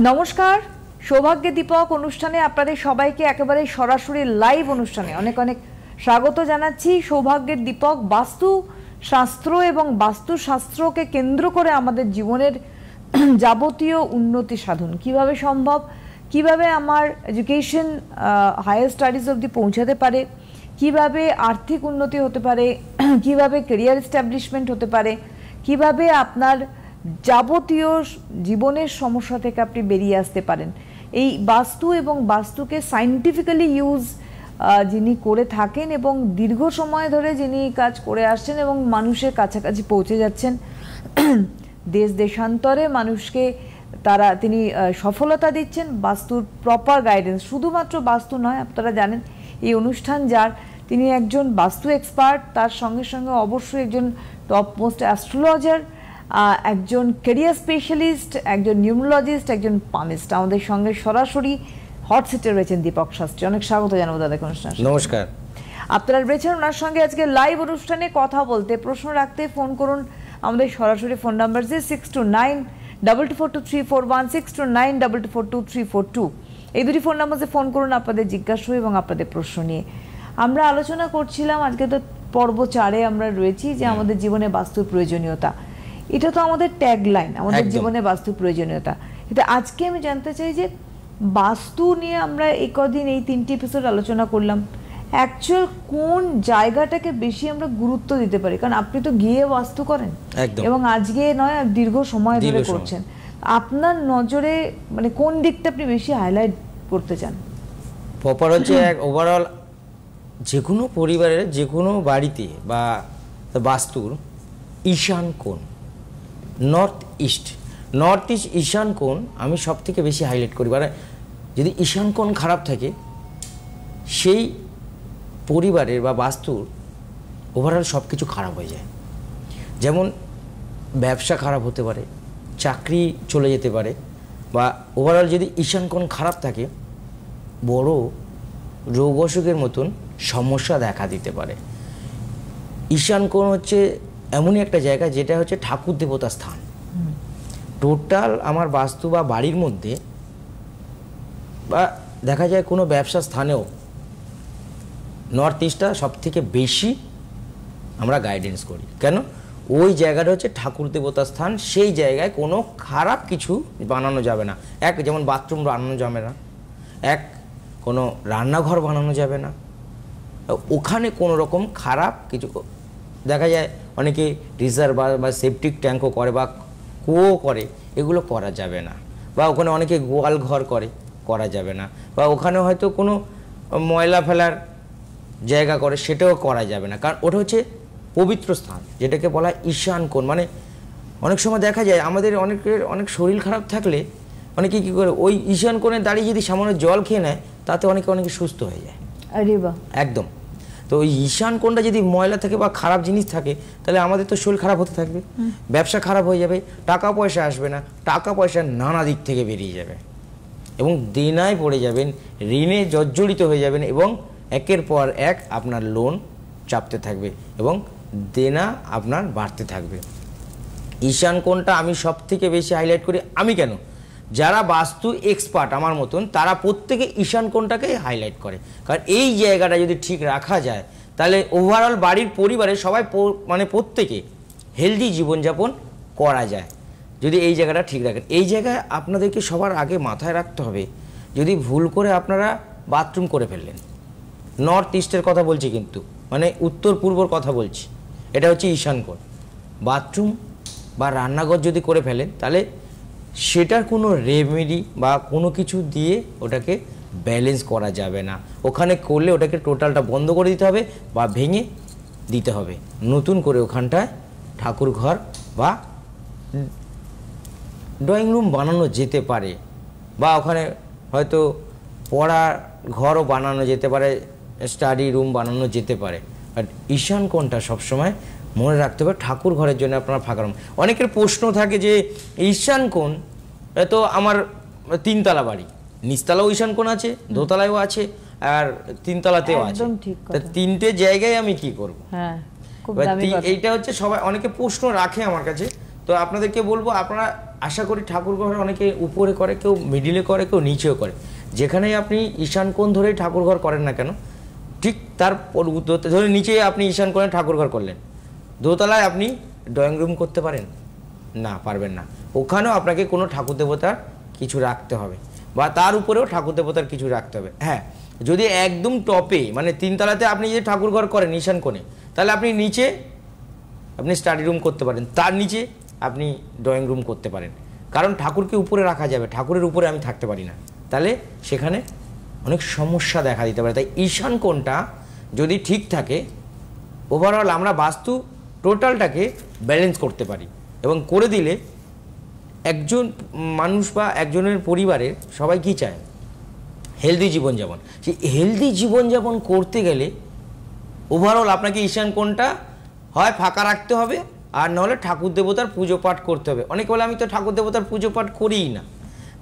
নমস্কার, সৌভাগ্য দীপক অনুষ্ঠানে আপনাদের সবাইকে একেবারে সরাসরি লাইভ অনুষ্ঠানে অনেক অনেক স্বাগত জানাচ্ছি। সৌভাগ্যের দীপক বাস্তু শাস্ত্র এবং বাস্তুশাস্ত্রকে কেন্দ্র করে আমাদের জীবনের যাবতীয় উন্নতি সাধন কিভাবে সম্ভব, কিভাবে আমার এডুকেশন হায়ার স্টাডিজ অবধি পৌঁছাতে পারে, কিভাবে আর্থিক উন্নতি হতে পারে, কিভাবে ক্যারিয়ার এস্টাবলিশমেন্ট হতে পারে, কিভাবে আপনার যাবতীয় জীবনের সমস্যা থেকে আপনি বেরিয়ে আসতে পারেন। এই বাস্তু এবং বাস্তুকে সায়েন্টিফিক্যালি ইউজ যিনি করে থাকেন এবং দীর্ঘ সময় ধরে যিনি কাজ করে আসছেন এবং মানুষের কাছাকাছি পৌঁছে যাচ্ছেন, দেশ দেশান্তরে মানুষকে তিনি সফলতা দিচ্ছেন। বাস্তুর প্রপার গাইডেন্স, শুধুমাত্র বাস্তু নয়, আপনারা জানেন এই অনুষ্ঠান যার, তিনি একজন বাস্তু এক্সপার্ট, তার সঙ্গে সঙ্গে অবশ্যই একজন টপ মোস্ট অ্যাস্ট্রোলজার, একজন ক্যারিয়ার স্পেশালিস্ট, একজন নিউমোলজিস্ট, একজন পামিস্ট। আমাদের সঙ্গে সরাসরি হট সিটে রয়েছেন দীপক শাস্ত্রী। অনেক স্বাগত জানাবো দাদাকে অনুষ্ঠানে। নমস্কার। আপনারা রয়েছেন ওনার সঙ্গে আজকে লাইভ অনুষ্ঠানে কথা বলতে, প্রশ্ন রাখতে ফোন করুন আমাদের সরাসরি ফোন নাম্বার 6292242341 6292242342। এই দুটি ফোন নাম্বারে ফোন করুন আপনাদের জিজ্ঞাসা এবং আপনাদের প্রশ্ন নিয়ে। আমরা আলোচনা করছিলাম, আজকে তো পর্ব 4-এ আমরা রয়েছি, যে আমাদের জীবনে বাস্তুর প্রয়োজনীয়তা। এটা তো আমাদের ট্যাগলাইন, আমাদের জীবনে বাস্তুর প্রয়োজনীয়তা। কিন্তু আজকে আমি জানতে চাই যে বাস্তু নিয়ে আমরা এই কদিন এই 3টি এপিসোড আলোচনা করলাম, অ্যাকচুয়াল কোন জায়গাটাকে বেশি আমরা গুরুত্ব দিতে পারি? কারণ আপনি তো গিয়ে বাস্তু করেন এবং আজকে নয়, দীর্ঘ সময় ধরে করছেন। আপনার নজরে মানে কোন দিকটা আপনি বেশি হাইলাইট করতে চান? প্রপার হচ্ছে এক ওভারঅল যে কোনো পরিবারের যে কোনো বাড়িতে বা বাস্তুর ঈশান কোণ, নর্থ ইস্ট ঈশান কোণ আমি সব থেকে বেশি হাইলাইট করি। মানে যদি ঈশান কোণ খারাপ থাকে, সেই পরিবারের বা বাস্তুর ওভারঅল সব কিছু খারাপ হয়ে যায়। যেমন ব্যবসা খারাপ হতে পারে, চাকরি চলে যেতে পারে, বা ওভারঅল যদি ঈশান কোণ খারাপ থাকে বড় রোগ অসুখের মতন সমস্যা দেখা দিতে পারে। ঈশান কোণ হচ্ছে এমনই একটা জায়গা যেটা হচ্ছে ঠাকুর দেবতার স্থান। টোটাল আমার বাস্তু বা বাড়ির মধ্যে বা দেখা যায় কোনো ব্যবসা স্থানেও নর্থ ইস্টটা সব থেকে বেশি আমরা গাইডেন্স করি। কেন? ওই জায়গাটা হচ্ছে ঠাকুর দেবতার স্থান, সেই জায়গায় কোনো খারাপ কিছু বানানো যাবে না। এক যেমন বাথরুম বানানো যাবে না, এক কোনো রান্নাঘর বানানো যাবে না, ওখানে কোনো রকম খারাপ কিছু দেখা যায়। অনেকে রিজার্ভ বা সেপটিক ট্যাঙ্কও করে বা কুয়ো করে, এগুলো করা যাবে না। বা ওখানে অনেকে গোয়াল ঘর করা যাবে না। বা ওখানে হয়তো কোনো ময়লা ফেলার জায়গা করে, সেটাও করা যাবে না, কারণ ওটা হচ্ছে পবিত্র স্থান, যেটাকে বলা হয় ঈশান কোণ। মানে অনেক সময় দেখা যায় আমাদের অনেক শরীর খারাপ থাকলে অনেকে কী করে ওই ঈশান কোণে দাঁড়িয়ে যদি সামান্য জল খেয়ে নেয়, তাতে অনেকে সুস্থ হয়ে যায়। আরে বাহ, একদম। তো ওই ঈশান কোণটা যদি ময়লা থাকে বা খারাপ জিনিস থাকে, তাহলে আমাদের তো শরীর খারাপ হতে থাকবে, ব্যবসা খারাপ হয়ে যাবে, টাকা পয়সা আসবে না, টাকা পয়সা নানা দিক থেকে বেরিয়ে যাবে এবং দেনায় পড়ে যাবেন, ঋণে জর্জরিত হয়ে যাবেন এবং একের পর এক আপনার লোন চাপতে থাকবে এবং দেনা আপনার বাড়তে থাকবে। ঈশান কোণটা আমি সব থেকে বেশি হাইলাইট করি। আমি কেন? যারা বাস্তু এক্সপার্ট আমার মতন, তারা প্রত্যেকে ঈশান কোণটাকে হাইলাইট করে। কারণ এই জায়গাটা যদি ঠিক রাখা যায়, তাহলে ওভারঅল বাড়ির পরিবারে সবাই মানে প্রত্যেকে হেলদি জীবনযাপন করা যায় যদি এই জায়গাটা ঠিক রাখেন। এই জায়গায় আপনাদেরকে সবার আগে মাথায় রাখতে হবে, যদি ভুল করে আপনারা বাথরুম করে ফেললেন, নর্থ ইস্টের কথা বলছি কিন্তু, মানে উত্তর পূর্বর কথা বলছি, এটা হচ্ছে ঈশান কোণ। বাথরুম বা রান্নাঘর যদি করে ফেলেন, তাহলে সেটার কোনো রেমেডি বা কোনো কিছু দিয়ে ওটাকে ব্যালেন্স করা যাবে না। ওখানে করলে ওটাকে টোটালটা বন্ধ করে দিতে হবে বা ভেঙে দিতে হবে, নতুন করে ওখানটায় ঠাকুর ঘর বা ড্রয়িং রুম বানানো যেতে পারে, বা ওখানে হয়তো পড়ার ঘরও বানানো যেতে পারে, স্টাডি রুম বানানো যেতে পারে। বাট ঈশান কোণটা সবসময় মনে রাখতে হবে ঠাকুর ঘরের জন্য আপনারা ফাঁকা রুম। অনেকের প্রশ্ন থাকে যে ঈশান কোণ, তো আমার 3তলা বাড়ি, নিচতলাও ঈশান কোণ আছে, দোতলায়ও আছে আর 3তলাতেও আছে, তা 3টে জায়গায় আমি কি করব? এইটা হচ্ছে সবাই অনেকে প্রশ্ন রাখে আমার কাছে। তো আপনাদেরকে বলবো, আপনারা আশা করি ঠাকুর ঘর অনেকে উপরে করে, কেউ মিডিলে করে, কেউ নিচেও করে। যেখানেই আপনি ঈশান কোণ ধরেই ঠাকুর ঘর করেন না কেন, ঠিক তার ধরে নিচে আপনি ঈশান কোণে ঠাকুর ঘর করলেন, দোতলায় আপনি ড্রয়িং রুম করতে পারেন না? পারবেন না। ওখানেও আপনাকে কোনো ঠাকুর দেবতার কিছু রাখতে হবে, বা তার উপরেও ঠাকুর দেবতার কিছু রাখতে হবে। হ্যাঁ, যদি একদম টপে মানে 3 তলাতে আপনি যে ঠাকুর ঘর করেন ঈশান কোণে, তাহলে আপনি নিচে আপনি স্টাডি রুম করতে পারেন, তার নিচে আপনি ড্রয়িং রুম করতে পারেন। কারণ ঠাকুরকে উপরে রাখা যাবে, ঠাকুরের উপরে আমি থাকতে পারি না, তাহলে সেখানে অনেক সমস্যা দেখা দিতে পারে। তাই ঈশান কোণটা যদি ঠিক থাকে, ওভারঅল আমরা বাস্তু টোটালটাকে ব্যালেন্স করতে পারি। এবং করে দিলে একজন মানুষ বা একজনের পরিবারের সবাই কী চায়? হেলদি জীবনযাপন। সেই হেলদি জীবনযাপন করতে গেলে ওভারঅল আপনাকে ঈশান কোণটা হয় ফাঁকা রাখতে হবে, আর নাহলে ঠাকুর দেবতার পুজো পাঠ করতে হবে। অনেকে বলে আমি তো ঠাকুর দেবতার পুজো পাঠ করিই না,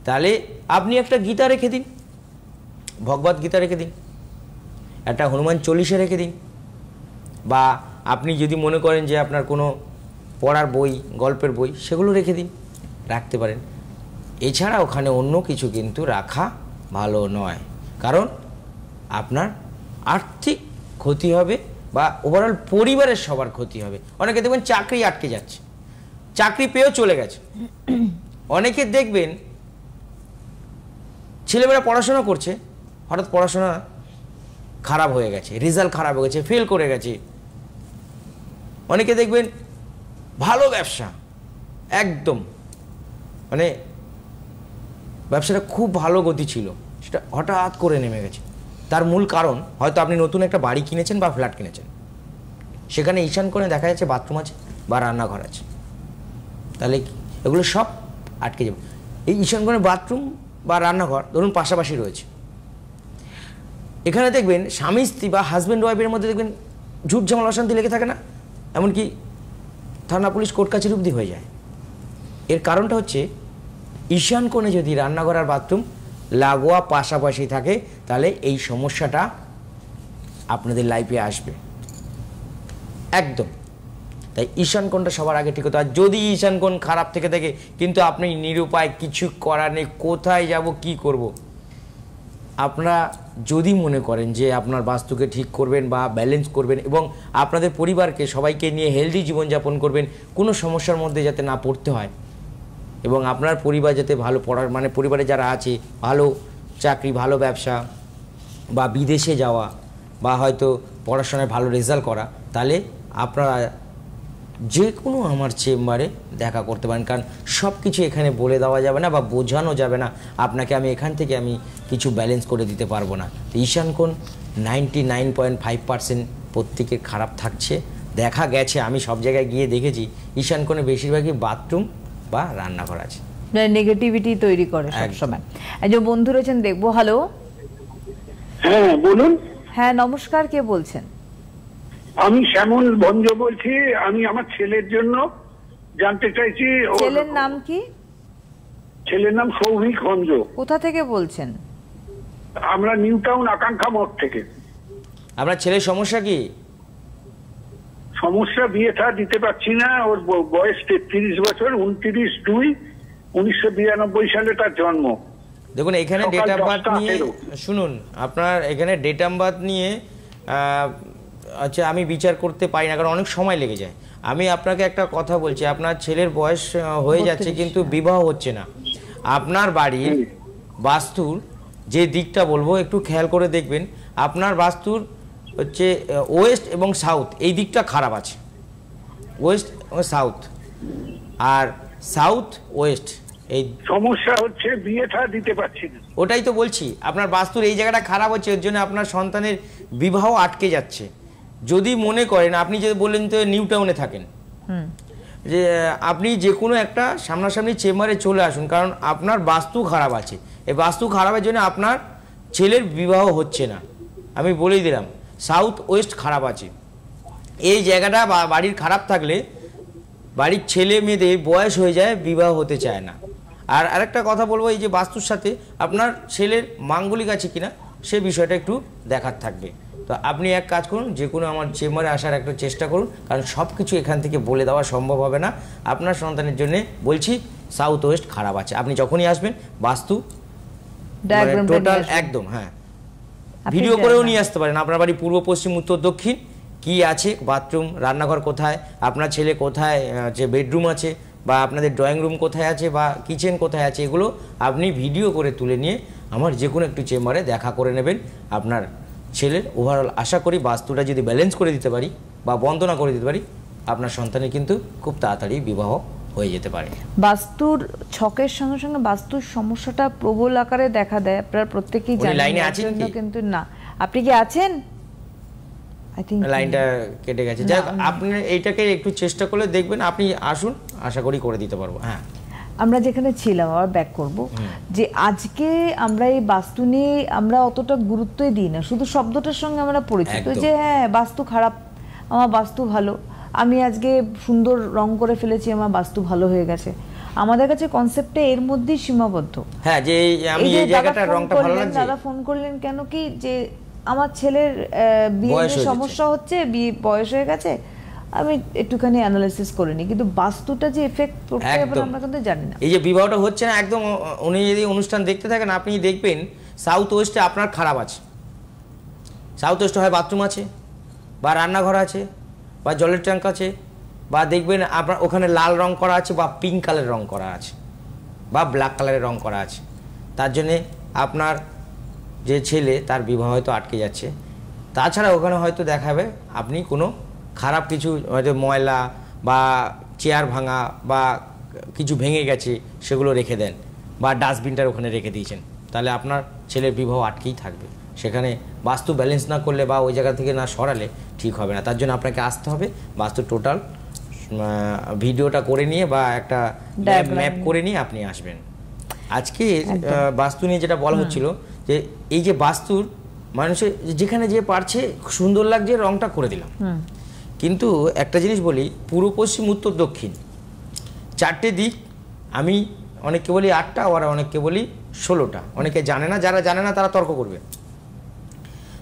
তাহলে আপনি একটা গীতা রেখে দিন, ভগবত গীতা রেখে দিন, একটা হনুমান চল্লিশা রেখে দিন, বা আপনি যদি মনে করেন যে আপনার কোনো পড়ার বই, গল্পের বই, সেগুলো রেখে দিন, রাখতে পারেন। এছাড়া ওখানে অন্য কিছু কিন্তু রাখা ভালো নয়, কারণ আপনার আর্থিক ক্ষতি হবে বা ওভারঅল পরিবারের সবার ক্ষতি হবে। অনেকে দেখবেন চাকরি আটকে যাচ্ছে, চাকরি পেয়েও চলে গেছে। অনেকে দেখবেন ছেলেমেয়েরা পড়াশোনা করছে, হঠাৎ পড়াশোনা খারাপ হয়ে গেছে, রেজাল্ট খারাপ হয়ে গেছে, ফেল করে গেছে। অনেকে দেখবেন ভালো ব্যবসা, একদম মানে ব্যবসাটা খুব ভালো গতি ছিল, সেটা হঠাৎ করে নেমে গেছে। তার মূল কারণ হয়তো আপনি নতুন একটা বাড়ি কিনেছেন বা ফ্ল্যাট কিনেছেন, সেখানে ঈশান কোণে দেখা যাচ্ছে বাথরুম আছে বা রান্নাঘর আছে, তাহলে এগুলো সব আটকে যাবে। এই ঈশান কোণে বাথরুম বা রান্নাঘর ধরুন পাশাপাশি রয়েছে, এখানে দেখবেন স্বামী স্ত্রী বা হাজব্যান্ড ওয়াইফের মধ্যে দেখবেন ঝুট ঝামেলা অশান্তি লেগে থাকে না, এমনকি থানা পুলিশ কোর্ট কাছারি অবধি হয়ে যায়। এর কারণটা হচ্ছে ঈশান কোণে যদি রান্নাঘর আর বাথরুম লাগোয়া পাশাপাশি থাকে, তাহলে এই সমস্যাটা আপনাদের লাইফে আসবে একদম। তাই ঈশান কোণটা সবার আগে ঠিক হতো। আর যদি ঈশান কোণ খারাপ থেকে থাকে, কিন্তু আপনি নিরুপায়, কিছু করার নেই, কোথায় যাব কি করব, আপনারা যদি মনে করেন যে আপনার বাস্তুকে ঠিক করবেন বা ব্যালেন্স করবেন এবং আপনাদের পরিবারকে সবাইকে নিয়ে হেলদি জীবনযাপন করবেন, কোনো সমস্যার মধ্যে যাতে না পড়তে হয়, এবং আপনার পরিবার যাতে ভালো পড়ার মানে পরিবারে যারা আছে ভালো চাকরি, ভালো ব্যবসা বা বিদেশে যাওয়া বা হয়তো পড়াশোনায় ভালো রেজাল্ট করা, তাহলে আপনারা যে কোনো আমার চেম্বারে দেখা করতে পারেন। কারণ সব কিছু এখানে বলে দেওয়া যাবে না বা বোঝানো যাবে না আপনাকে, আমি এখান থেকে আমি কিছু ব্যালেন্স করে দিতে পারবো না। তো ঈশান কোণ 99.5% প্রত্যেকের খারাপ থাকছে, দেখা গেছে। আমি সব জায়গায় গিয়ে দেখেছি ঈশান কোণে বেশিরভাগই বাথরুম বা রান্নাঘর আছে, নেগেটিভিটি তৈরি করে সবসময়। একজন বন্ধু রয়েছেন, দেখবো। হ্যালো, হ্যাঁ বলুন। হ্যাঁ নমস্কার, কে বলছেন? আমি শ্যামল ভঞ্জ বলছি। আমি আমার ছেলের জন্য জানতে চাইছি। ছেলের নাম কি? ছেলের নাম সৌভিক ভঞ্জ। কোথা থেকে বলছেন? আমরা নিউ টাউন আকাঙ্ক্ষা মোড় থেকে। আপনার ছেলের সমস্যা কি? সমস্যা, বিয়ে থা দিতে পারছি না। ওর বয়স 33 বছর, 29/2/1992 সালে তার জন্ম। দেখুন এখানে ডেট অফ বার্থ নিয়ে শুনুন, আপনার এখানে ডেট অফ বার্থ নিয়ে আচ্ছা আমি বিচার করতে পারি না, কারণ অনেক সময় লেগে যায়। আমি আপনাকে একটা কথা বলছি, আপনার ছেলের বয়স হয়ে যাচ্ছে কিন্তু বিবাহ হচ্ছে না। আপনার বাড়ির বাস্তুর যে দিকটা বলবো একটু খেয়াল করে দেখবেন। আপনার বাস্তুর হচ্ছে ওয়েস্ট এবং সাউথ, এই দিকটা খারাপ আছে, ওয়েস্ট এবং সাউথ, আর সাউথ ওয়েস্ট এই সমস্যা হচ্ছে, বিয়ে থা দিতে পারছি না। ওটাই তো বলছি, আপনার বাস্তুর এই জায়গাটা খারাপ হচ্ছে, এর জন্য আপনার সন্তানের বিবাহ আটকে যাচ্ছে। যদি মনে করেন, আপনি যে বললেন তো নিউ টাউনে থাকেন, যে আপনি যে কোনো একটা সামনাসামনি চেম্বারে চলে আসুন, কারণ আপনার বাস্তু খারাপ আছে। এই বাস্তু খারাপের জন্য আপনার ছেলের বিবাহ হচ্ছে না। আমি বলেই দিলাম, সাউথ ওয়েস্ট খারাপ আছে। এই জায়গাটা বাড়ির খারাপ থাকলে বাড়ির ছেলে মেয়েদের বয়স হয়ে যায়, বিবাহ হতে চায় না। আর আরেকটা কথা বলবো, এই যে বাস্তুর সাথে আপনার ছেলের মাঙ্গলিক আছে কিনা সে বিষয়টা একটু দেখার থাকবে। তো আপনি এক কাজ করুন, যে কোনো আমার চেম্বারে আসার একটা চেষ্টা করুন, কারণ সব কিছু এখান থেকে বলে দেওয়া সম্ভব হবে না। আপনার সন্তানের জন্য বলছি সাউথ ওয়েস্ট খারাপ আছে। আপনি যখনই আসবেন বাস্তু ডায়াগ্রামটা টোটাল একদম ভিডিও করেও নিয়ে আসতে পারেন। আপনার বাড়ি পূর্ব, পশ্চিম, উত্তর, দক্ষিণ কি আছে, বাথরুম, রান্নাঘর কোথায়, আপনার ছেলে কোথায়, যে বেডরুম আছে বা আপনাদের ড্রয়িং রুম কোথায় আছে বা কিচেন কোথায় আছে, এগুলো আপনি ভিডিও করে তুলে নিয়ে আমার যে কোনো একটু চেম্বারে দেখা করে নেবেন। আপনার ছেলের ওভারঅল আশা করি বাস্তুটা যদি ব্যালেন্স করে দিতে পারি বা বন্দনা করে দিতে পারি, আপনার সন্তানের কিন্তু খুব তাড়াতাড়ি বিবাহ হয়ে যেতে পারে। বাস্তুর ছকের সঙ্গে সঙ্গে বাস্তুর সমস্যাটা প্রবল আকারে দেখা দেয়, আপনারা প্রত্যেকেই জানেন। লাইনে আছেন কি? কিন্তু না, আপনি কি আছেন? আই থিংক লাইনটা কেটে গেছে। যাই হোক, আপনি এইটাকে একটু চেষ্টা করলে দেখবেন, আপনি আসুন, আশা করি করে দিতে পারবো। আমরা যেখানে ছিলাম আবার ব্যাক করব, যে আজকে আমরা এই বাস্তু নিয়ে আমরা অতটা গুরুত্বই দিই না, শুধু শব্দটার সঙ্গে আমরা পরিচিত যে হ্যাঁ বাস্তু খারাপ, আমার বাস্তু ভালো, আমি আজকে সুন্দর রং করে ফেলেছি, আমার বাস্তু ভালো হয়ে গেছে। আমাদের কাছে কনসেপ্টটা এর মধ্যেই সীমাবদ্ধ। হ্যাঁ, যে আমি এই জায়গাটার রংটা ভালো লাগছে। দাদা ফোন করলেন কেন কি, যে আমার ছেলের বিয়ে সমস্যা হচ্ছে, বিয়ে বয়স হয়ে গেছে, আমি একটুখানি অ্যানালাইসিস করে নিই, কিন্তু বাস্তুটা যে এফেক্ট করতে হবে আমরা কিন্তু জানি না। এই যে বিবাহটা হচ্ছে না, একদম উনি যদি অনুষ্ঠান দেখতে থাকেন আপনি দেখবেন সাউথ ওয়েস্টে আপনার খারাপ আছে। সাউথ ওয়েস্টে হয় বাথরুম আছে বা রান্নাঘর আছে বা জলের ট্যাঙ্ক আছে, বা দেখবেন আপনার ওখানে লাল রং করা আছে বা পিঙ্ক কালারের রং করা আছে বা ব্ল্যাক কালারের রং করা আছে। তার জন্যে আপনার যে ছেলে তার বিবাহ হয়তো আটকে যাচ্ছে। তাছাড়া ওখানে হয়তো দেখাবে আপনি কোনো খারাপ কিছু, হয়তো ময়লা বা চেয়ার ভাঙা বা কিছু ভেঙে গেছে সেগুলো রেখে দেন, বা ডাস্টবিনটার ওখানে রেখে দিয়েছেন, তাহলে আপনার ছেলের বিবাহ আটকেই থাকবে। সেখানে বাস্তু ব্যালেন্স না করলে বা ওই জায়গা থেকে না সরালে ঠিক হবে না। তার জন্য আপনাকে আসতে হবে, বাস্তু টোটাল ভিডিওটা করে নিয়ে বা একটা ম্যাপ করে নিয়ে আপনি আসবেন। আজকে বাস্তু নিয়ে যেটা বলা হচ্ছিল, যে এই যে বাস্তুর মানুষের যেখানে যে পারছে সুন্দর লাগছে রংটা করে দিলাম, কিন্তু একটা জিনিস বলি, পূর্ব, পশ্চিম, উত্তর, দক্ষিণ চারটে দিক। আমি অনেককে বলি 8টা, আবার অনেককে বলি 16টা। অনেকে জানে না, যারা জানে না তারা তর্ক করবে।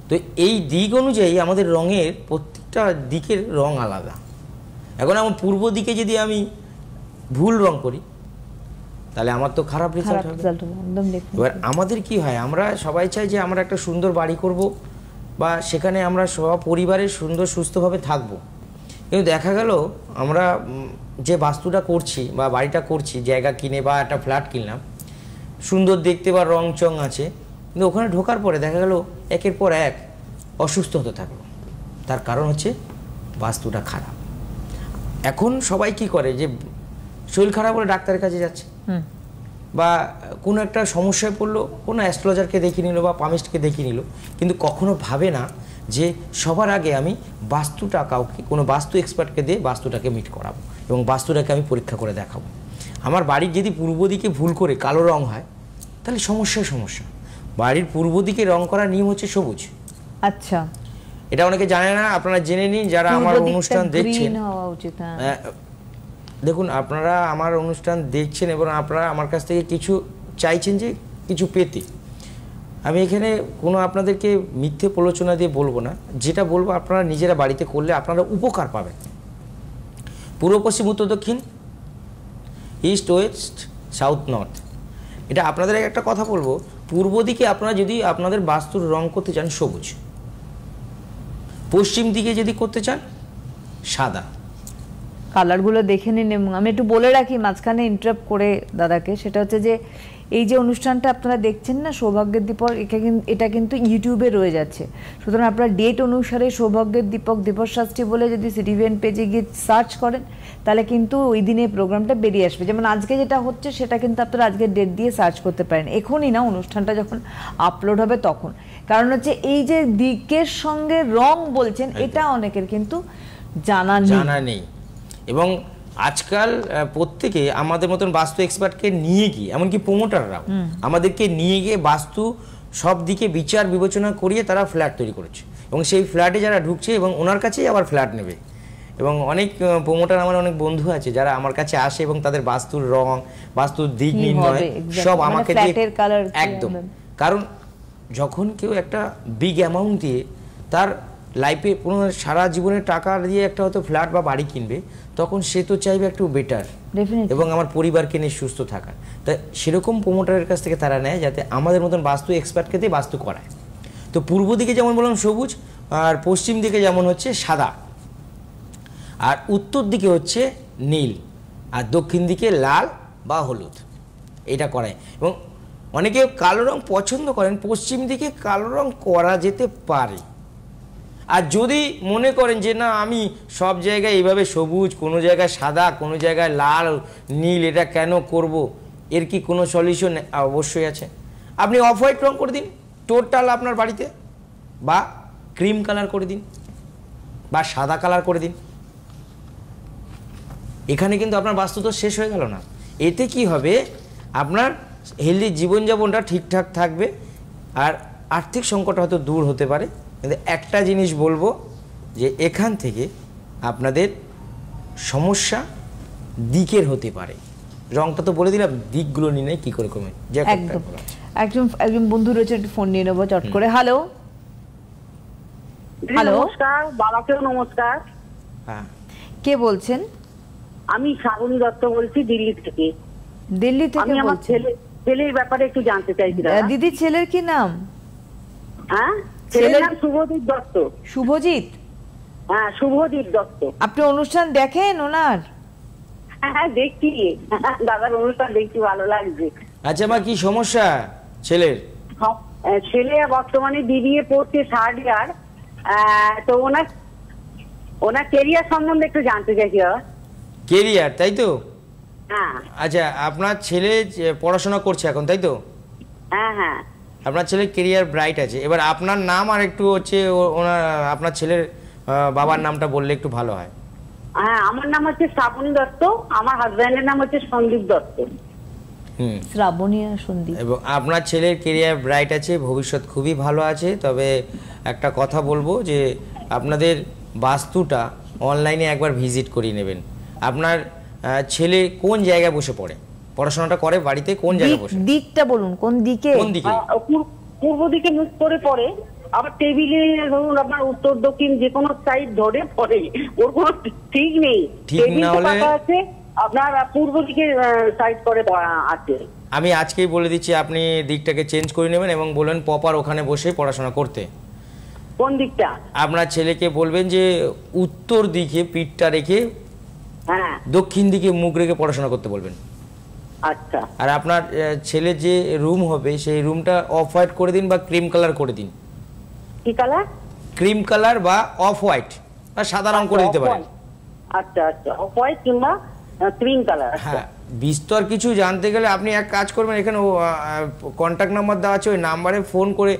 তো এই দিক অনুযায়ী আমাদের রঙের প্রত্যেকটা দিকের রং আলাদা। এখন আমার পূর্ব দিকে যদি আমি ভুল রং করি তাহলে আমার তো খারাপ রেজাল্ট হবে। এবার আমাদের কি হয়, আমরা সবাই চাই যে আমরা একটা সুন্দর বাড়ি করব বা সেখানে আমরা সব পরিবারের সুন্দর সুস্থভাবে থাকব, কিন্তু দেখা গেল আমরা যে বাস্তুটা করছি বা বাড়িটা করছি, জায়গা কিনে বা একটা ফ্ল্যাট কিনলাম, সুন্দর দেখতে বা রং চং আছে, কিন্তু ওখানে ঢোকার পরে দেখা গেল একের পর এক অসুস্থ হতে থাকলো। তার কারণ হচ্ছে বাস্তুটা খারাপ। এখন সবাই কি করে, যে শরীর খারাপ হলে ডাক্তারের কাছে যাচ্ছে, বা কোনো একটা সমস্যায় পড়লো কোনো অ্যাস্ট্রোলজারকে দেখিয়ে নিল বা পামিস্টকে দেখিয়ে নিল, কিন্তু কখনো ভাবে না যে সবার আগে আমি বাস্তুটা কাউকে, কোনো বাস্তু এক্সপার্টকে দিয়ে বাস্তুটাকে মিট করাবো এবং বাস্তুটাকে আমি পরীক্ষা করে দেখাবো। আমার বাড়ির যদি পূর্ব দিকে ভুল করে কালো রং হয় তাহলে সমস্যা। বাড়ির পূর্ব দিকে রং করার নিয়ম হচ্ছে সবুজ। আচ্ছা, এটা অনেকে জানে না, আপনারা জেনে নিন যারা আমার অনুষ্ঠান দেখছেন। দেখুন, আপনারা আমার অনুষ্ঠান দেখছেন এবং আপনারা আমার কাছ থেকে কিছু চাইছেন, যে কিছু পেতে। আমি এখানে কোনো আপনাদেরকে মিথ্যে প্রলোচনা দিয়ে বলবো না, যেটা বলবো আপনারা নিজেরা বাড়িতে করলে আপনারা উপকার পাবেন। পূর্ব, পশ্চিম, উত্তর, দক্ষিণ, ইস্ট, ওয়েস্ট, সাউথ, নর্থ, এটা আপনাদের একটা কথা বলবো, পূর্ব দিকে আপনারা যদি আপনাদের বাস্তুর রং করতে চান সবুজ, পশ্চিম দিকে যদি করতে চান সাদা। কালারগুলো দেখে নিন। এবং আমি একটু বলে রাখি মাঝখানে ইন্টারাপ্ট করে দাদাকে, সেটা হচ্ছে যে এই যে অনুষ্ঠানটা আপনারা দেখছেন না সৌভাগ্যের দীপক, এটা কিন্তু ইউটিউবে রয়ে যাচ্ছে। সুতরাং আপনারা ডেট অনুসারে সৌভাগ্যের দীপক, দীপক শাস্ত্রী বলে যদি সিটিভিএন পেজে গিয়ে সার্চ করেন তাহলে কিন্তু ওই দিনে প্রোগ্রামটা বেরিয়ে আসবে। যেমন আজকে যেটা হচ্ছে সেটা কিন্তু আপনারা আজকের ডেট দিয়ে সার্চ করতে পারেন, এখনই না, অনুষ্ঠানটা যখন আপলোড হবে তখন। কারণ হচ্ছে এই যে দিকের সঙ্গে রং বলছেন, এটা অনেকের কিন্তু জানা নেই। এবং আজকাল প্রত্যেকে আমাদের মতন বাস্তু এক্সপার্টকে নিয়ে গিয়ে, এমনকি প্রমোটাররাও আমাদেরকে নিয়ে গিয়ে বাস্তু সব দিকে বিচার বিবেচনা করিয়ে তারা ফ্ল্যাট তৈরি করেছে, এবং সেই ফ্ল্যাটে যারা ঢুকছে এবং ওনার কাছেই আবার ফ্ল্যাট নেবে। এবং অনেক প্রমোটার, আমার অনেক বন্ধু আছে যারা আমার কাছে আসে এবং তাদের বাস্তুর রং, বাস্তুর দিক নির্ণয় সব আমাকে দিয়ে একদম। কারণ যখন কেউ একটা বিগ অ্যামাউন্ট দিয়ে তার লাইফে কোনো সারা জীবনে টাকা দিয়ে একটা হয়তো ফ্ল্যাট বা বাড়ি কিনবে, তখন সে তো চাইবে একটু বেটার ডেফিনেটলি। এবং আমার পরিবারকে নিয়ে সুস্থ থাকা। তাই সেরকম প্রমোটারের কাছ থেকে তারা নেয় যাতে আমাদের মতন বাস্তু এক্সপার্টকে দিয়ে বাস্তু করায়। তো পূর্ব দিকে যেমন বললাম সবুজ, আর পশ্চিম দিকে যেমন হচ্ছে সাদা, আর উত্তর দিকে হচ্ছে নীল, আর দক্ষিণ দিকে লাল বা হলুদ, এটা করায়। এবং অনেকে কালো রং পছন্দ করেন, পশ্চিম দিকে কালো রং করা যেতে পারে। আর যদি মনে করেন যে না আমি সব জায়গায় এইভাবে সবুজ, কোনো জায়গায় সাদা, কোনো জায়গায় লাল নীল, এটা কেন করব, এর কি কোনো সলিউশন? অবশ্যই আছে। আপনি অফ হোয়াইট রং করে দিন টোটাল আপনার বাড়িতে, বা ক্রিম কালার করে দিন, বা সাদা কালার করে দিন। এখানে কিন্তু আপনার বাস্তু তো শেষ হয়ে গেল না। এতে কি হবে, আপনার হেলদি জীবনযাপনটা ঠিকঠাক থাকবে, আর আর্থিক সংকট হয়তো দূর হতে পারে। কিন্তু একটা জিনিস বলবো যে এখান থেকে আপনাদের সমস্যা দিকের হতে পারে। রংটা তো বলে দিলাম, দিকগুলো নিয়ে নেয় কী করে কমে। একদম। একজন বন্ধু রয়েছে, একটু ফোন নিয়ে নেবো চট করে। হ্যালো হ্যালো, নমস্কার, বাবাকেও নমস্কার। হ্যাঁ, কে বলছেন? আমি শ্রাবণী দত্ত বলছি দিল্লি থেকে। দিল্লি থেকে আমি আমার বলছেন? ছেলের ব্যাপারে একটু জানতে চাইছি দাদা। দিদি, ছেলের কি নাম? হ্যাঁ, ছেলের নাম শুভদীপ দত্ত। শুভজিৎ? হ্যাঁ, শুভদীপ দত্ত। আপনি অনুষ্ঠান দেখেন ওনার? হ্যাঁ, দেখছি দাদার অনুষ্ঠান দেখছি, ভালো লাগছে। আচ্ছা মা, কি সমস্যা ছেলের? ছেলে বর্তমানে বিবিএ পড়ছে, 3rd ইয়ার। তো ওনার কেরিয়ার সম্বন্ধে একটু জানতে চাইছি দাদা। কেরিয়ার, তাই তো? হ্যাঁ আচ্ছা, আপনার ছেলে পড়াশোনা করছে এখন, তাই তো? হ্যাঁ হ্যাঁ। আপনার ছেলের কেরিয়ার ব্রাইট আছে। এবার আপনার নাম আর একটু হচ্ছে ওনার আপনার ছেলের বাবার নামটা বললে একটু ভালো হয়। হ্যাঁ, আমার নাম হচ্ছে শ্রাবণী দত্ত, আমার হাজব্যান্ডের নাম হচ্ছে সন্দীপ দত্ত। শ্রাবণী আর সন্দীপ। এবং আপনার ছেলের কেরিয়ার ব্রাইট আছে, ভবিষ্যৎ খুবই ভালো আছে। তবে একটা কথা বলবো যে আপনাদের বাস্তুটা অনলাইনে একবার ভিজিট করিয়ে নেবেন। আপনার ছেলে কোন জায়গায় বসে পড়ে, পড়াশোনাটা করে বাড়িতে কোন জায়গায় বসে? দিকটা বলুন, কোন দিকে? কোন দিকে? পূর্ব দিকে মুখ করে পড়ে, আবার টেবিলে ধরুন আপনার উত্তর দক্ষিণ যে কোনো সাইড ধরে পড়ে, ওর কোনো ঠিক নেই। ঠিক না হলে আছে আপনার পূর্ব দিকে সাইড করে আছে। আমি আজকেই বলে দিচ্ছি, আপনি দিকটাকে চেঞ্জ করে নেবেন এবং বলবেন প্রপার ওখানে বসে পড়াশোনা করতে। কোন দিকটা? আপনার ছেলেকে বলবেন যে উত্তর দিকে পিঠটা রেখে, হ্যাঁ, দক্ষিণ দিকে মুখ রেখে পড়াশোনা করতে বলবেন। আচ্ছা। আর আপনার ছেলে যে রুম হবে সেই রুমটা অফ হোয়াইট করে দিন বা ক্রিম কালার করে দিন। কি কালার? ক্রিম কালার বা অফ হোয়াইট বা সাদা রং করে দিতে পারেন। আচ্ছা আচ্ছা, অফ হোয়াইট কিংবা ক্রিম কালার। হ্যাঁ, বিস্তর কিছু জানতে গেলে আপনি এক কাজ করবেন, এখানে কন্ট্যাক্ট নাম্বার দেওয়া আছে, ওই নাম্বারে ফোন করে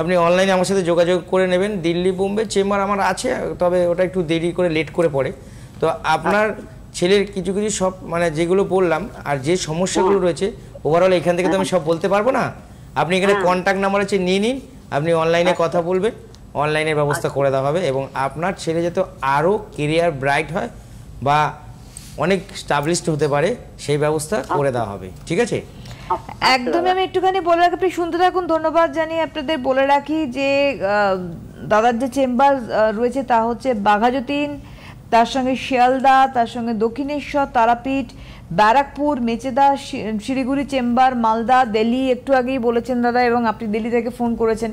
আপনি অনলাইনে আমার সাথে যোগাযোগ করে নেবেন। দিল্লি বোম্বে চেম্বার আমার আছে, তবে ওটা একটু দেরি করে লেট করে পড়ে। তো আপনার ছেলের কিছু কিছু সব মানে যেগুলো বললাম আর যে সমস্যাগুলো রয়েছে ওভারঅল এখান থেকে তো আমি সব বলতে পারবো না। আপনি এখানে কন্ট্যাক্ট নাম্বার আছে, নিয়ে নিন, আপনি অনলাইনে কথা বলবেন, অনলাইনের ব্যবস্থা করে দেওয়া হবে। এবং আপনার ছেলে যাতে আরও কেরিয়ার ব্রাইট হয় বা অনেক স্টাবলিশড হতে পারে সেই ব্যবস্থা করে দেওয়া হবে। ঠিক আছে? একদমই। আমি একটুখানি বলে রাখি, আপনি শুনতে থাকুন। ধন্যবাদ জানিয়ে আপনাদের বলে রাখি যে দাদার যে চেম্বার রয়েছে তা হচ্ছে বাঘাযতীন, তার সঙ্গে শিয়ালদা, তার সঙ্গে দক্ষিণেশ্বর, তারাপীঠ, ব্যারাকপুর, মেচেদা, শিলিগুড়ি চেম্বার, মালদা, দিল্লি একটু আগেই বলেছেন দাদা, এবং আপনি দিল্লি থেকে ফোন করেছেন।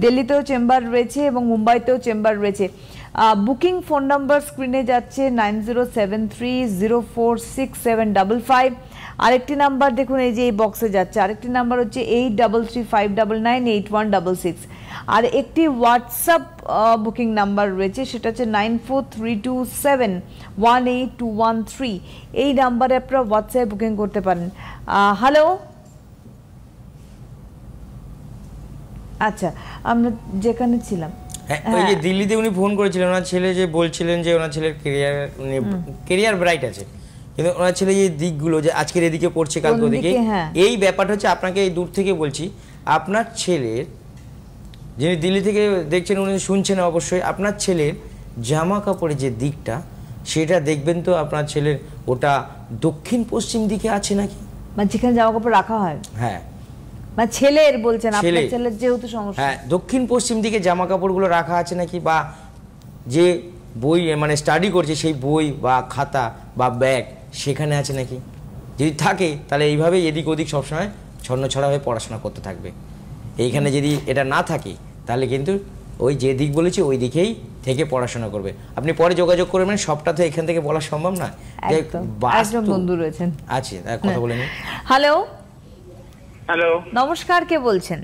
দিল্লিতেও চেম্বার রয়েছে এবং মুম্বাইতেও চেম্বার রয়েছে। বুকিং ফোন নাম্বার স্ক্রিনে যাচ্ছে 9073046755। আরেকটি নাম্বার দেখুন, এই যে এই বক্সে যাচ্ছে, আরেকটি নাম্বার হচ্ছে 8335998166। আর একটি হোয়াটসঅ্যাপ বুকিং নাম্বার রয়েছে, সেটা হচ্ছে 9432718213। এই নাম্বারে আপনারা হোয়াটসঅ্যাপ বুকিং করতে পারেন। হ্যালো, আচ্ছা, আমরা যেখানে ছিলাম, ওই যে দিল্লিতে উনি ফোন করেছিলেন, ওনার ছেলে যে বলছিলেন যে ওনার ছেলের কেরিয়ার ব্রাইট আছে, কিন্তু ওনার ছেলে এই দিকগুলো যে আজকের এদিকে পড়ছে কালকে ওদিকে, এই ব্যাপারটা হচ্ছে আপনাকে এই দূর থেকে বলছি, আপনার ছেলের যিনি দিল্লি থেকে দেখছেন উনি শুনছেন অবশ্যই, আপনার ছেলের জামা কাপড়ের যে দিকটা সেটা দেখবেন তো আপনার ছেলের ওটা দক্ষিণ পশ্চিম দিকে আছে নাকি, মানে যেখানে জামা কাপড় রাখা হয়। হ্যাঁ, মানে ছেলের বলছেন, আপনার ছেলের। ছেলের যেহেতু সমস্যা। হ্যাঁ, দক্ষিণ পশ্চিম দিকে জামা কাপড়গুলো রাখা আছে নাকি, বা যে বই মানে স্টাডি করছে সেই বই বা খাতা বা ব্যাগ সেখানে আছে নাকি। যদি থাকে তাহলে এইভাবে এদিক ওদিক সবসময় ছন্নছড়া হয়ে পড়াশোনা করতে থাকবে। এইখানে যদি এটা না থাকে তাহলে কিন্তু ওই যে দিক বলেছি ওই দিকেই থেকে পড়াশোনা করবে। আপনি পরে যোগাযোগ করবেন, সবটা তো এখান থেকে বলা সম্ভব না। একদম। একজন বন্ধু রয়েছেন, আছে, কথা বলে নিন। হ্যালো হ্যালো, নমস্কার, কে বলছেন?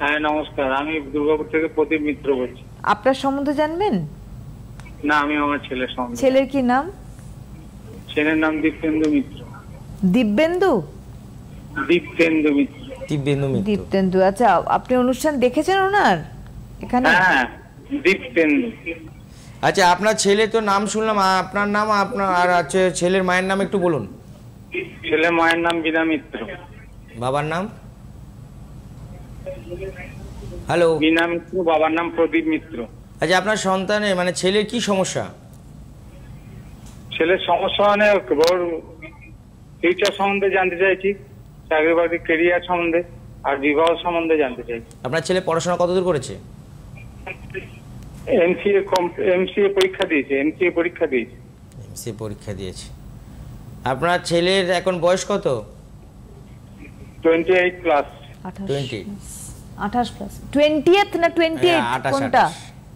হ্যাঁ নমস্কার, আমি দুর্গাপুর থেকে প্রদীপ মিত্র বলছি। আপনার সম্বন্ধে জানবেন? না, আমি আমার ছেলের সঙ্গে। ছেলের কি নাম? ছেলের নাম দীপেন্দু মিত্র। দিব্যেন্দু? দীপেন্দু মিত্র। দিব্যেন্দু মিত্র। দীপ্তেন্দু, আচ্ছা আপনি অনুষ্ঠান দেখেছেন ওনার এখানে? হ্যাঁ, দীপেন্দু। আচ্ছা, আপনার ছেলে তো নাম শুনলাম, আপনার নাম আপনার আর আছে ছেলের মায়ের নাম একটু বলুন। ছেলে মায়ের নাম বিনা মিত্র। বাবার নাম? হ্যালো। বিনা মিত্র, বাবার নাম প্রদীপ মিত্র। আচ্ছা, আপনার সন্তানের মানে ছেলের কি সমস্যা? ছেলের সমস্যা মানে ওর ফিউচার সম্বন্ধে জানতে চাইছি, চাকরি বাকরি কেরিয়ার সম্বন্ধে আর বিবাহ সম্বন্ধে জানতে চাইছি। আপনার ছেলে পড়াশোনা কতদূর করেছে? এমসিএ পরীক্ষা দিয়েছে। এমসিএ পরীক্ষা দিয়েছে। আপনার ছেলের এখন বয়স কত? 28 প্লাস। 20। 28 প্লাস 20th না 28 কোনটা?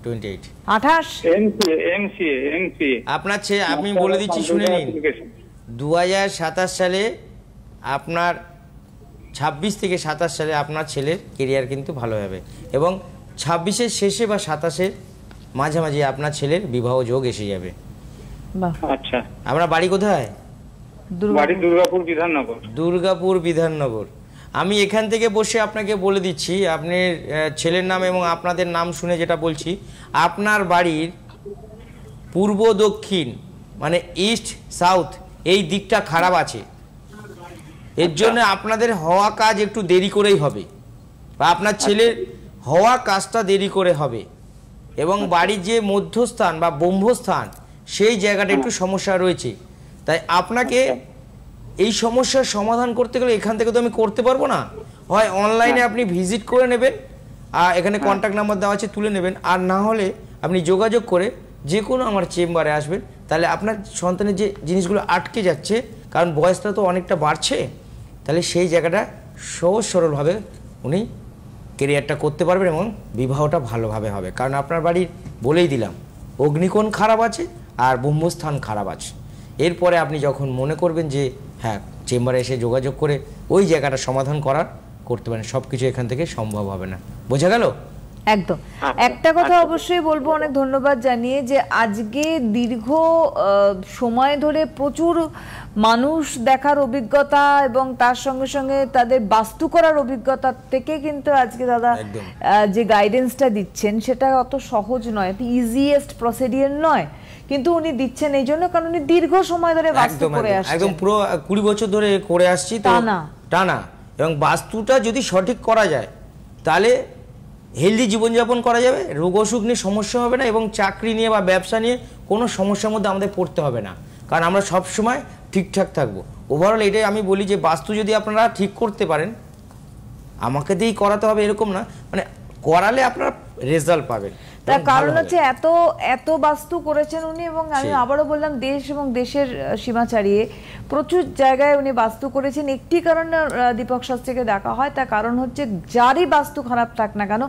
28। 28 এমসিএ। আপনার ছেলে, আপনি বলে দিচ্ছি শুনে নিন, 2027 সালে আপনার 26 থেকে 27 সালে আপনার ছেলের কেরিয়ার কিন্তু ভালো হবে, এবং 26-এর শেষে বা 27-এর মাঝামাঝি আপনার ছেলের বিবাহ যোগ এসে যাবে। বাহ, আচ্ছা, আপনার বাড়ি কোথায়? বাড়ি দুর্গাপুর বিধাননগর। দুর্গাপুর বিধাননগর। আমি এখান থেকে বসে আপনাকে বলে দিচ্ছি, আপনি ছেলের নাম এবং আপনাদের নাম শুনে যেটা বলছি, আপনার বাড়ির পূর্ব দক্ষিণ মানে ইস্ট সাউথ এই দিকটা খারাপ আছে। এর জন্য আপনাদের হওয়া কাজ একটু দেরি করেই হবে, বা আপনার ছেলের হওয়া কাজটা দেরি করে হবে, এবং বাড়ির যে মধ্যস্থান বা ব্রহ্মস্থান সেই জায়গাটা একটু সমস্যা রয়েছে। তাই আপনাকে এই সমস্যার সমাধান করতে গেলে এখান থেকে তো আমি করতে পারবো না, হয় অনলাইনে আপনি ভিজিট করে নেবেন, আর এখানে কন্ট্যাক্ট নাম্বার দেওয়া আছে তুলে নেবেন, আর না হলে আপনি যোগাযোগ করে যে কোনো আমার চেম্বারে আসবেন। তাহলে আপনার সন্তানের যে জিনিসগুলো আটকে যাচ্ছে, কারণ বয়সটা তো অনেকটা বাড়ছে, তাহলে সেই জায়গাটা সহজ সরলভাবে উনি কেরিয়ারটা করতে পারবেন এবং বিবাহটা ভালোভাবে হবে। কারণ আপনার বাড়ির বলেই দিলাম অগ্নিকোণ খারাপ আছে আর ব্রহ্মস্থান খারাপ আছে। এরপরে আপনি যখন মনে করবেন যে হ্যাঁ চেম্বারে এসে যোগাযোগ করে ওই জায়গাটা সমাধান করতে পারেন, সব কিছু এখান থেকে সম্ভব হবে না। বোঝা গেল? একদম। একটা কথা অবশ্যই বলবো, অনেক ধন্যবাদ জানিয়ে, যে আজকে দীর্ঘ সময় ধরে প্রচুর মানুষ দেখার অভিজ্ঞতা এবং তার সঙ্গে সঙ্গে তাদের বাস্তু করার অভিজ্ঞতা থেকে কিন্তু আজকে দাদা যে গাইডেন্সটা দিচ্ছেন সেটা অত সহজ নয়, ইজিয়েস্ট প্রসিডিওর নয়, কিন্তু উনি দিচ্ছেন এই জন্য কারণ উনি দীর্ঘ সময় ধরে বাস্তু করে আসছেন, একদম পুরো 20 বছর ধরে করে আসছি তো টানা। এবং বাস্তুটা যদি সঠিক করা যায় তাহলে হেলদি জীবনযাপন করা যাবে, রোগ অসুখ নিয়ে সমস্যা হবে না, এবং চাকরি নিয়ে বা ব্যবসা নিয়ে কোনো সমস্যার মধ্যে আমাদের পড়তে হবে না, কারণ আমরা সব সময় ঠিকঠাক থাকবো। ওভারঅল এটাই আমি বলি যে বাস্তু যদি আপনারা ঠিক করতে পারেন, আমাকে দিয়েই করাতে হবে এরকম না, মানে করালে আপনারা রেজাল্ট পাবেন। তার কারণ হচ্ছে এত বাস্তু করেছেন উনি, এবং আমি আবারও বললাম দেশ এবং দেশের সীমা ছাড়িয়ে প্রচুর জায়গায় উনি বাস্তু করেছেন। একটি কারণে দীপক শাস্ত্রীকে দেখা হয়, তার কারণ হচ্ছে যারই বাস্তু খারাপ থাক না কেন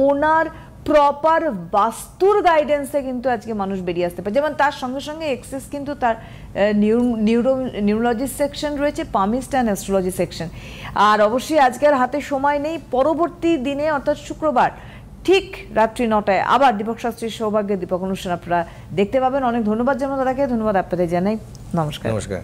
ওনার প্রপার বাস্তুর গাইডেন্সে কিন্তু আজকে মানুষ বেরিয়ে আসতে পারে। যেমন তার সঙ্গে সঙ্গে এক্সেস কিন্তু তার নিউরোলজি সেকশন রয়েছে, পামিস্ট অ্যান্ড অ্যাস্ট্রোলজি সেকশন। আর অবশ্যই আজকের হাতে সময় নেই, পরবর্তী দিনে অর্থাৎ শুক্রবার ঠিক রাত্রি 9টায় আবার দীপক শাস্ত্রীর সৌভাগ্যের দীপক অনুষ্ঠান আপনারা দেখতে পাবেন। অনেক ধন্যবাদ জানাই দাদাকে, ধন্যবাদ আপনাদের জানাই, নমস্কার। নমস্কার।